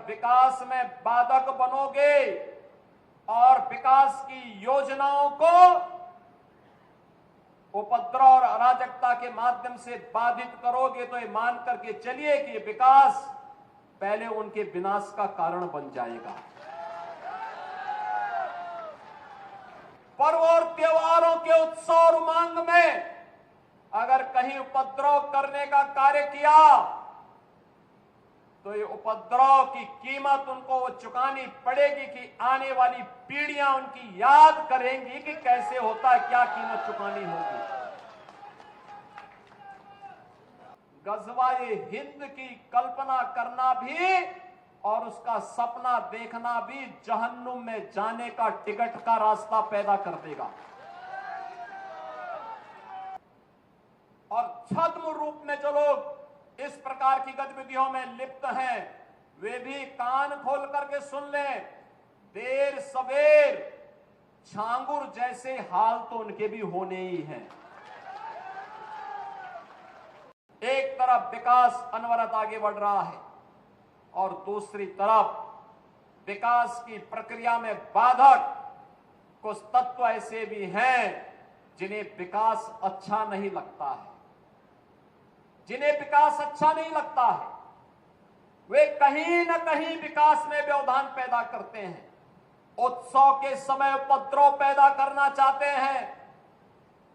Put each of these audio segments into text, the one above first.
विकास में बाधक बनोगे और विकास की योजनाओं को उपद्रव और अराजकता के माध्यम से बाधित करोगे तो ये मान करके चलिए कि ये विकास पहले उनके विनाश का कारण बन जाएगा। पर्व और त्योहारों के उत्सव और उमंग में अगर कहीं उपद्रव करने का कार्य किया तो ये उपद्रव की कीमत उनको वो चुकानी पड़ेगी कि आने वाली पीढ़ियां उनकी याद करेंगी कि कैसे होता है, क्या कीमत चुकानी होगी। गज़वाए हिंद की कल्पना करना भी और उसका सपना देखना भी जहन्नुम में जाने का टिकट का रास्ता पैदा कर देगा। और छद्म रूप में जो लोग इस प्रकार की गतिविधियों में लिप्त हैं वे भी कान खोल करके सुन लें, देर सवेर छांगुर जैसे हाल तो उनके भी होने ही हैं। एक तरफ विकास अनवरत आगे बढ़ रहा है और दूसरी तरफ विकास की प्रक्रिया में बाधक कुछ तत्व ऐसे भी हैं जिन्हें विकास अच्छा नहीं लगता है। जिन्हें विकास अच्छा नहीं लगता है वे कहीं न कहीं विकास में व्यवधान पैदा करते हैं, उत्सव के समय उपद्रव पैदा करना चाहते हैं।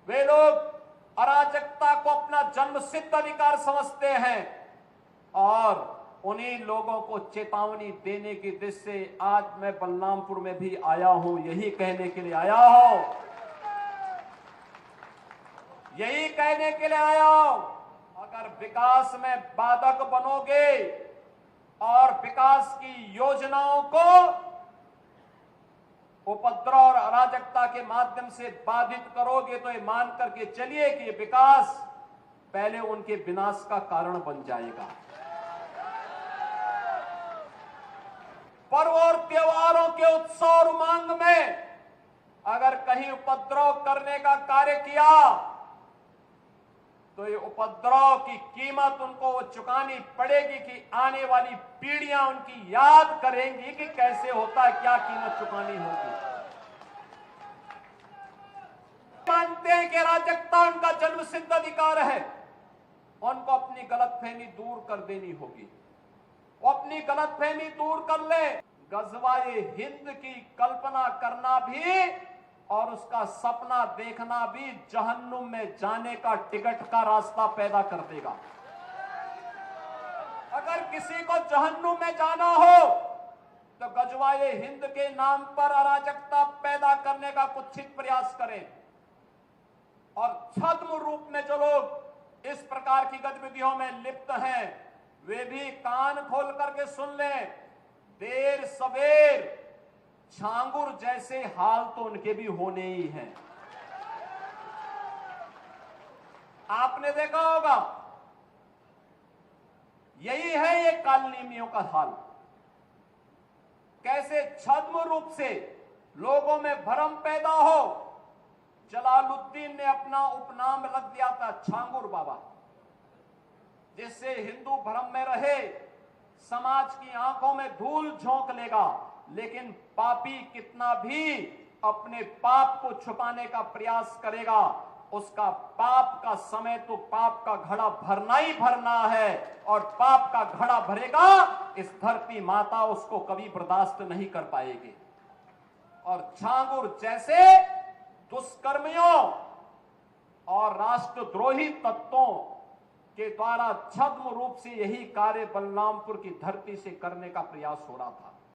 वे लोग अराजकता को अपना जन्मसिद्ध अधिकार समझते हैं और उन्हीं लोगों को चेतावनी देने की दृष्टि से आज मैं बलरामपुर में भी आया हूं, यही कहने के लिए आया हूं, यही कहने के लिए आया हूं। अगर विकास में बाधक बनोगे और विकास की योजनाओं को उपद्रव और अराजकता के माध्यम से बाधित करोगे तो ये मान करके चलिए कि ये विकास पहले उनके विनाश का कारण बन जाएगा। पर्व और त्योहारों के उत्सव और उमंग में अगर कहीं उपद्रव करने का कार्य किया तो ये उपद्रव की कीमत उनको वो चुकानी पड़ेगी कि आने वाली पीढ़ियां उनकी याद करेंगी कि कैसे होता है, क्या कीमत चुकानी होगी। मानते हैं कि अराजकता उनका जन्मसिद्ध अधिकार है, उनको अपनी गलतफहमी दूर कर देनी होगी। वो अपनी गलतफहमी दूर कर ले। गज़वाए हिंद की कल्पना करना भी और उसका सपना देखना भी जहन्नुम में जाने का टिकट का रास्ता पैदा कर देगा। अगर किसी को जहन्नुम में जाना हो तो गज़वाए हिंद के नाम पर अराजकता पैदा करने का कुत्सित प्रयास करें। और छद्म रूप में जो लोग इस प्रकार की गतिविधियों में लिप्त हैं वे भी कान खोल करके सुन लें, देर सवेर छांगुर जैसे हाल तो उनके भी होने ही हैं। आपने देखा होगा यही है ये कालनीमियों का हाल, कैसे छद्म रूप से लोगों में भ्रम पैदा हो। जलालुद्दीन ने अपना उपनाम रख दिया था छांगुर बाबा, जिससे हिंदू भ्रम में रहे, समाज की आंखों में धूल झोंक लेगा, लेकिन पापी कितना भी अपने पाप को छुपाने का प्रयास करेगा उसका पाप का समय तो पाप का घड़ा भरना ही भरना है, और पाप का घड़ा भरेगा इस धरती माता उसको कभी बर्दाश्त नहीं कर पाएगी। और छांगुर जैसे दुष्कर्मियों और राष्ट्रद्रोही तत्वों के द्वारा छद्म रूप से यही कार्य बलरामपुर की धरती से करने का प्रयास हो रहा था।